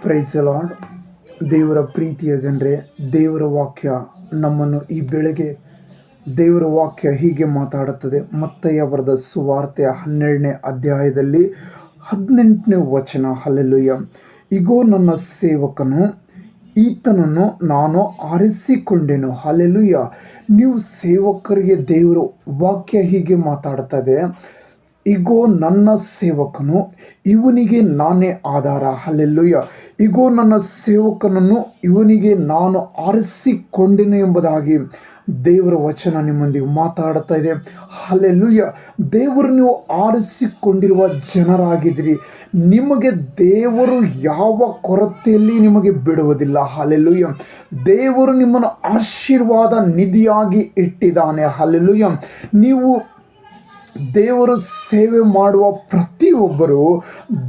Price lord. ದೇವರ ಪ್ರೀತಿಯ ಜನರೇ, ದೇವರ ವಾಕ್ಯ ನಮ್ಮನ್ನು ಈ ಬೆಳಗ್ಗೆ ದೇವರ ವಾಕ್ಯ ಹೀಗೆ ಮಾತಾಡುತ್ತದೆ. ಮತ್ತಯ್ಯ ಬರೆದ ಸುವಾರ್ತೆಯ 12ನೇ ಅಧ್ಯಾಯದಲ್ಲಿ 18ನೇ ವಚನ. ಹಲ್ಲೆಲೂಯ. ಇಗೋ ನನ್ನ ಸೇವಕನು, ಈತನನ್ನು ನಾನು ಆರಿಸಿಕೊಂಡೆನು. ಹಲ್ಲೆಲೂಯ. ನೀವು ಸೇವಕರಿಗೆ ದೇವರ ವಾಕ್ಯ ಹೀಗೆ ಮಾತಾಡ್ತದೆ. ಇಗೋ ನನ್ನ ಸೇವಕನು, ಇವನಿಗೆ ನಾನೇ ಆಧಾರ. ಹಲ್ಲೆಲೂಯ. ಇಗೋ ನನ್ನ ಸೇವಕನನ್ನು, ಇವನಿಗೆ ನಾನು ಆರಿಸಿಕೊಂಡೆನು ಎಂಬುದಾಗಿ ದೇವರ ವಚನ ನಿಮ್ಮೊಂದಿಗೆ ಮಾತಾಡ್ತಾ ಇದೆ. ಹಲ್ಲೆಲೂಯ. ದೇವರು ನೀವು ಆರಿಸಿಕೊಂಡಿರುವ ಜನರಾಗಿದ್ದೀರಿ. ನಿಮಗೆ ದೇವರು ಯಾವ ಕೊರತೆಯಲ್ಲಿ ನಿಮಗೆ ಬಿಡುವುದಿಲ್ಲ. ಹಲ್ಲೆಲೂಯ. ದೇವರು ನಿಮ್ಮನ್ನು ಆಶೀರ್ವಾದ ನಿಧಿಯಾಗಿ ಇಟ್ಟಿದ್ದಾನೆ. ಹಲ್ಲೆಲೂಯ. ನೀವು ದೇವರು ಸೇವೆ ಮಾಡುವ ಪ್ರತಿಯೊಬ್ಬರು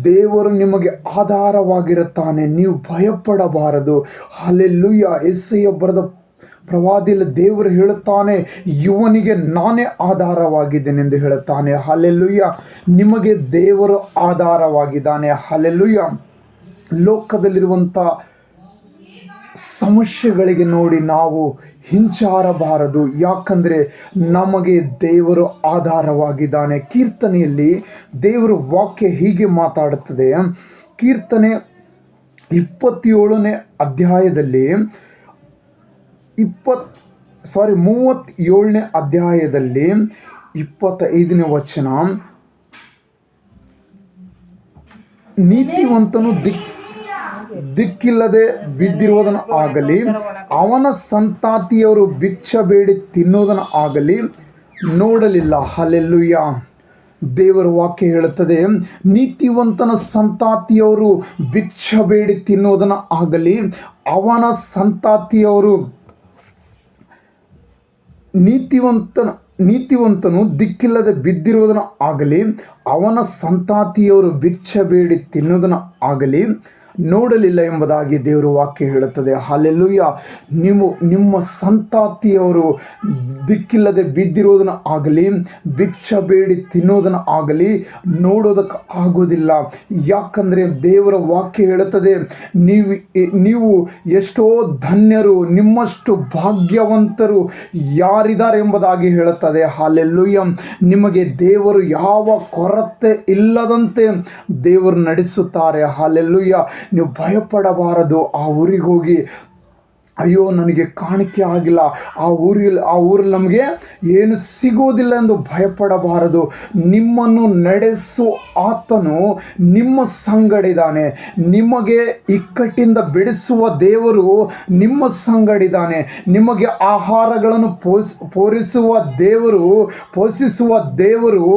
ದೇವರು ನಿಮಗೆ ಆಧಾರವಾಗಿರುತ್ತಾನೆ. ನೀವು ಭಯಪಡಬಾರದು. ಹಲ್ಲೆಲೂಯ. ಯೆಶಾಯ ಬರೆದ ಪ್ರವಾದಿಯಲ್ಲಿ ದೇವರು ಹೇಳುತ್ತಾನೆ, ಇವನಿಗೆ ನಾನೇ ಆಧಾರವಾಗಿದ್ದೇನೆಂದು ಹೇಳುತ್ತಾನೆ. ಹಲ್ಲೆಲೂಯ. ನಿಮಗೆ ದೇವರು ಆಧಾರವಾಗಿದ್ದಾನೆ. ಹಲ್ಲೆಲೂಯ. ಲೋಕದಲ್ಲಿರುವಂಥ ಸಮಸ್ಯೆಗಳಿಗೆ ನೋಡಿ ನಾವು ಹಿಂಚಾರಬಾರದು. ಯಾಕಂದರೆ ನಮಗೆ ದೇವರು ಆಧಾರವಾಗಿದ್ದಾನೆ. ಕೀರ್ತನೆಯಲ್ಲಿ ದೇವರ ವಾಕ್ಯ ಹೀಗೆ ಮಾತಾಡುತ್ತದೆ. ಕೀರ್ತನೆ 27ನೇ ಅಧ್ಯಾಯದಲ್ಲಿ 37ನೇ ಅಧ್ಯಾಯದಲ್ಲಿ 25ನೇ ವಚನ. ನೀತಿವಂತನು ದಿಕ್ಕಿಲ್ಲದೆ ಬಿದ್ದಿರುವುದನ್ನು ಆಗಲಿ, ಅವನ ಸಂತಾತಿಯವರು ಭಿಕ್ಷೆ ಬೇಡಿ ತಿನ್ನೋದನ್ನು ಆಗಲಿ ನೋಡಲಿಲ್ಲ. ಹಲ್ಲೆಲೂಯ. ದೇವರ ವಾಕ್ಯ ಹೇಳುತ್ತದೆ, ನೀತಿವಂತನ ಸಂತಾತಿಯವರು ಭಿಕ್ಷೆ ಬೇಡಿ ತಿನ್ನೋದನ್ನು ಆಗಲಿ, ಅವನ ಸಂತಾತಿಯವರು ನೀತಿವಂತನು ದಿಕ್ಕಿಲ್ಲದೆ ಬಿದ್ದಿರುವುದನ್ನು ಆಗಲಿ, ಅವನ ಸಂತಾತಿಯವರು ಭಿಕ್ಷೆ ಬೇಡಿ ತಿನ್ನುವುದನ್ನು ಆಗಲಿ ನೋಡಲಿಲ್ಲ ಎಂಬುದಾಗಿ ದೇವರ ವಾಕ್ಯ ಹೇಳುತ್ತದೆ. ಹಲ್ಲೆಲೂಯ. ನಿಮ್ಮ ಸಂತಾತಿಯವರು ದಿಕ್ಕಿಲ್ಲದೆ ಬಿದ್ದಿರೋದನ್ನು ಆಗಲಿ, ಭಿಕ್ಷೆ ಬೇಡಿ ತಿನ್ನೋದನ್ನು ಆಗಲಿ ನೋಡೋದಕ್ಕೆ ಆಗೋದಿಲ್ಲ. ಯಾಕಂದರೆ ದೇವರ ವಾಕ್ಯ ಹೇಳುತ್ತದೆ, ನೀವು ಎಷ್ಟೋ ಧನ್ಯರು, ನಿಮ್ಮಷ್ಟು ಭಾಗ್ಯವಂತರು ಯಾರಿದ್ದಾರೆ ಎಂಬುದಾಗಿ ಹೇಳುತ್ತದೆ. ಹಲ್ಲೆಲೂಯ. ನಿಮಗೆ ದೇವರು ಯಾವ ಕೊರತೆ ಇಲ್ಲದಂತೆ ದೇವರು ನಡೆಸುತ್ತಾರೆ. ಹಲ್ಲೆಲೂಯ. ನೀವು ಭಯಪಡಬಾರದು. ಆ ಊರಿಗೆ ಹೋಗಿ, ಅಯ್ಯೋ ನನಗೆ ಕಾಣಿಕೆ ಆಗಿಲ್ಲ, ಆ ಊರಲ್ಲಿ ನಮಗೆ ಏನು ಸಿಗೋದಿಲ್ಲ ಎಂದು ಭಯಪಡಬಾರದು. ನಿಮ್ಮನ್ನು ನಡೆಸು ಆತನು ನಿಮ್ಮ ಸಂಗಡಿದ್ದಾನೆ. ನಿಮಗೆ ಇಕ್ಕಟ್ಟಿಂದ ಬಿಡಿಸುವ ದೇವರು ನಿಮ್ಮ ಸಂಗಡಿದ್ದಾನೆ. ನಿಮಗೆ ಆಹಾರಗಳನ್ನು ಪೋಷಿಸುವ ದೇವರು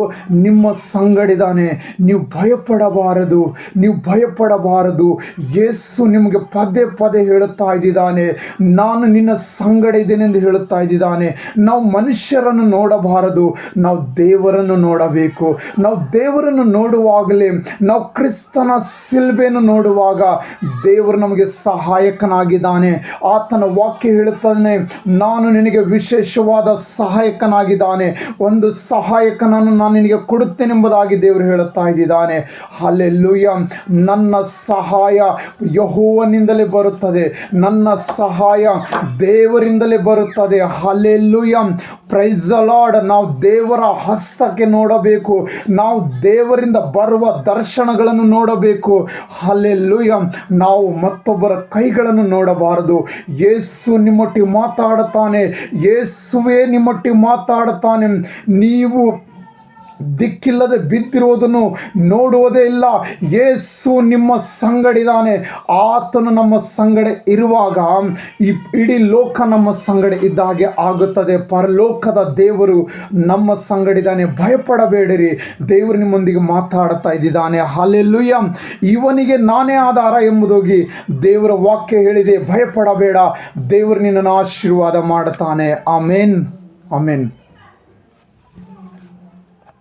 ನಿಮ್ಮ ಸಂಗಡಿದ್ದಾನೆ. ನೀವು ಭಯಪಡಬಾರದು. ಯೇಸು ನಿಮಗೆ ಪದೇ ಪದೇ ಹೇಳುತ್ತಾ ಇದ್ದಾನೆ, ನಾನು ನಿನ್ನ ಸಂಗಡ ಇದ್ದೇನೆಂದು ಹೇಳುತ್ತಾ ಇದ್ದಾನೆ. ನಾವು ಮನುಷ್ಯರನ್ನು ನೋಡಬಾರದು, ನಾವು ದೇವರನ್ನು ನೋಡಬೇಕು. ನಾವು ದೇವರನ್ನು ನೋಡುವಾಗಲೇ, ನಾವು ಕ್ರಿಸ್ತನ ಶಿಲುಬೆಯನ್ನು ನೋಡುವಾಗ ದೇವರು ನಮಗೆ ಸಹಾಯಕನಾಗಿದ್ದಾನೆ. ಆತನ ವಾಕ್ಯ ಹೇಳುತ್ತಾನೆ, ನಾನು ನಿನಗೆ ವಿಶೇಷವಾದ ಸಹಾಯಕನಾಗಿದ್ದಾನೆ, ಒಂದು ಸಹಾಯಕನನ್ನು ನಾನು ನಿನಗೆ ಕೊಡುತ್ತೇನೆಂಬುದಾಗಿ ದೇವರು ಹೇಳುತ್ತಾ ಇದ್ದಾನೆ. ಹಲ್ಲೆಲೂಯ. ನನ್ನ ಸಹಾಯ ಯೆಹೋವನಿಂದಲೇ ಬರುತ್ತದೆ, ನನ್ನ ಸಹಾಯ ದೇವರಿಂದಲೇ ಬರುತ್ತದೆ. ಹಲ್ಲೆಲೂಯ. Praise the lord. ನಾವು ದೇವರ ಹಸ್ತಕ್ಕೆ ನೋಡಬೇಕು. ನಾವು ದೇವರಿಂದ ಬರುವ ದರ್ಶನಗಳನ್ನು ನೋಡಬೇಕು. ಹಲ್ಲೆಲೂಯ. ನಾವು ಮತ್ತೊಬ್ಬರ ಕೈಗಳನ್ನು ನೋಡಬಾರದು. ಯೇಸು ನಿಮ್ಮೊಟ್ಟಿಗೆ ಮಾತಾಡುತ್ತಾನೆ. ಯೇಸುವೇ ನಿಮ್ಮೊಟ್ಟಿಗೆ ಮಾತಾಡುತ್ತಾನೆ. ನೀವು ದಿಕ್ಕಿಲ್ಲದೆ ಬಿದ್ದಿರುವುದನ್ನು ನೋಡುವುದೇ ಇಲ್ಲ. ಯೇಸು ನಿಮ್ಮ ಸಂಗಡಿದ್ದಾನೆ. ಆತನು ನಮ್ಮ ಸಂಗಡ ಇರುವಾಗ ಈ ಇಡೀ ಲೋಕ ನಮ್ಮ ಸಂಗಡ ಇದ್ದ ಹಾಗೆ ಆಗುತ್ತದೆ. ಪರಲೋಕದ ದೇವರು ನಮ್ಮ ಸಂಗಡಿದ್ದಾನೆ. ಭಯಪಡಬೇಡಿರಿ. ದೇವರು ನಿಮ್ಮೊಂದಿಗೆ ಮಾತಾಡ್ತಾ ಇದ್ದಾನೆ. ಹಲ್ಲೆಲೂಯ. ಇವನಿಗೆ ನಾನೇ ಆಧಾರ ಎಂಬುದಾಗಿ ದೇವರ ವಾಕ್ಯ ಹೇಳಿದೆ. ಭಯಪಡಬೇಡ. ದೇವರು ನಿನ್ನನ್ನು ಆಶೀರ್ವಾದ ಮಾಡುತ್ತಾನೆ. ಆಮೇನ್.